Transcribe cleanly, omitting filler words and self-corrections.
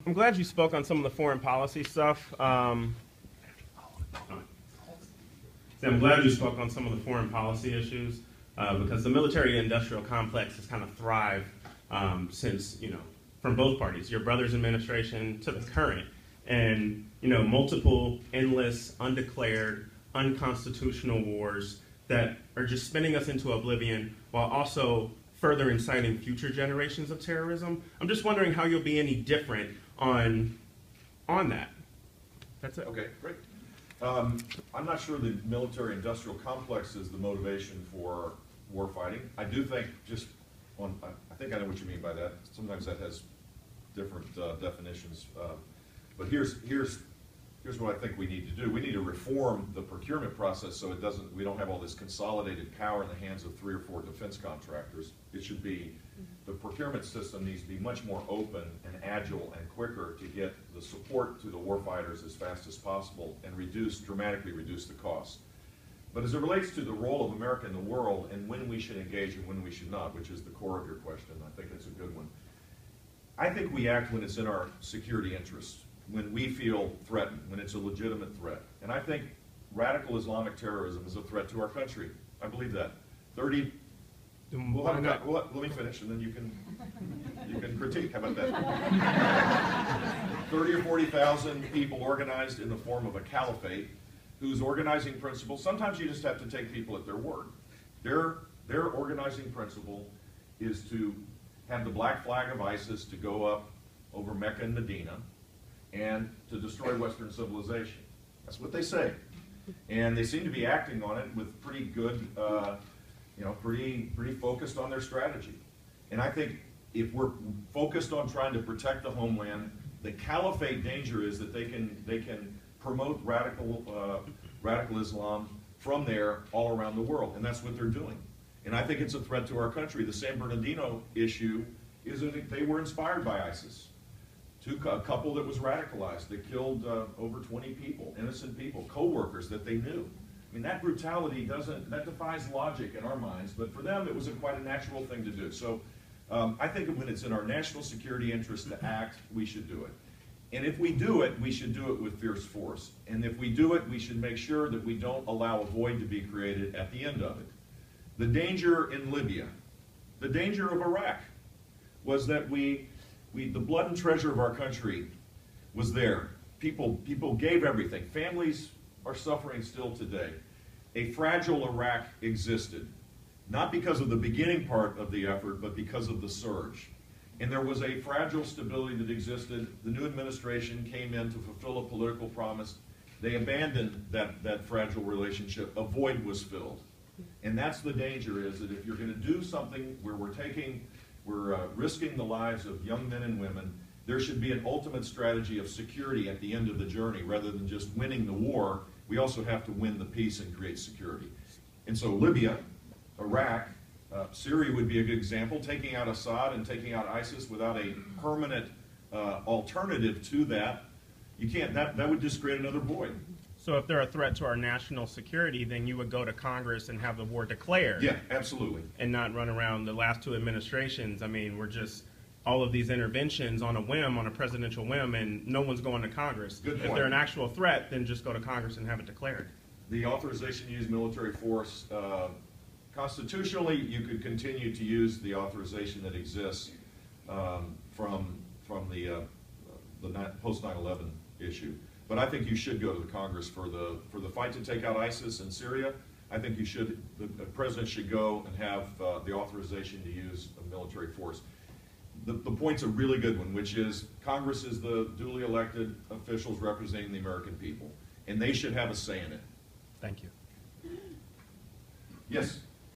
I'm glad you spoke on some of the foreign policy stuff. I'm glad you spoke on some of the foreign policy issues because the military-industrial complex has kind of thrived since, from both parties, your brother's administration to the current, and multiple endless, undeclared, unconstitutional wars that are just spinning us into oblivion while also further inciting future generations of terrorism. I'm just wondering how you'll be any different on that. That's it. Okay, great. I'm not sure the military-industrial complex is the motivation for war fighting. I do think I think I know what you mean by that. Sometimes that has different definitions. But here's what I think we need to do. We need to reform the procurement process so we don't have all this consolidated power in the hands of 3 or 4 defense contractors. It should be, the procurement system needs to be much more open and agile and quicker to get the support to the warfighters as fast as possible and dramatically reduce the cost. But as it relates to the role of America in the world and when we should engage and when we should not, which is the core of your question, I think it's a good one. I think we act when it's in our security interests, when we feel threatened, when it's a legitimate threat. And I think radical Islamic terrorism is a threat to our country. I believe that. Let me finish and then you can critique. How about that? 30 or 40,000 people organized in the form of a caliphate whose organizing principle, sometimes you just have to take people at their word. Their organizing principle is to have the black flag of ISIS to go up over Mecca and Medina and to destroy Western civilization. That's what they say. And they seem to be acting on it with pretty good, pretty focused on their strategy. And I think if we're focused on trying to protect the homeland, the caliphate danger is that they can promote radical Islam from there all around the world. And that's what they're doing. And I think it's a threat to our country. The San Bernardino issue is that they were inspired by ISIS. A couple that was radicalized that killed over 20 people, innocent people, co-workers that they knew. I mean, that brutality that defies logic in our minds, but for them it was quite a natural thing to do. So I think when it's in our national security interest to act, we should do it. And if we do it, we should do it with fierce force. And if we do it, we should make sure that we don't allow a void to be created at the end of it. The danger in Libya, the danger of Iraq, was that the blood and treasure of our country was there. People gave everything. Families are suffering still today. A fragile Iraq existed, not because of the beginning part of the effort, but because of the surge. And there was a fragile stability that existed. The new administration came in to fulfill a political promise. They abandoned that fragile relationship. A void was filled. And that's the danger, is that if you're going to do something where we're risking the lives of young men and women, there should be an ultimate strategy of security at the end of the journey. Rather than just winning the war, we also have to win the peace and create security. And so Libya, Iraq, Syria would be a good example. Taking out Assad and taking out ISIS without a permanent alternative to that, you can't. That would just create another void. So if they're a threat to our national security, then you would go to Congress and have the war declared. Yeah, absolutely. And not run around the last 2 administrations. I mean, we're just all of these interventions on a whim, on a presidential whim, and no one's going to Congress. Good point. If they're an actual threat, then just go to Congress and have it declared. The authorization to use military force, constitutionally, you could continue to use the authorization that exists from the post 9/11 issue. But I think you should go to the Congress for the fight to take out ISIS in Syria. I think the president should go and have the authorization to use a military force. The point's a really good one, which is Congress is the duly elected officials representing the American people, and they should have a say in it. Thank you. Yes?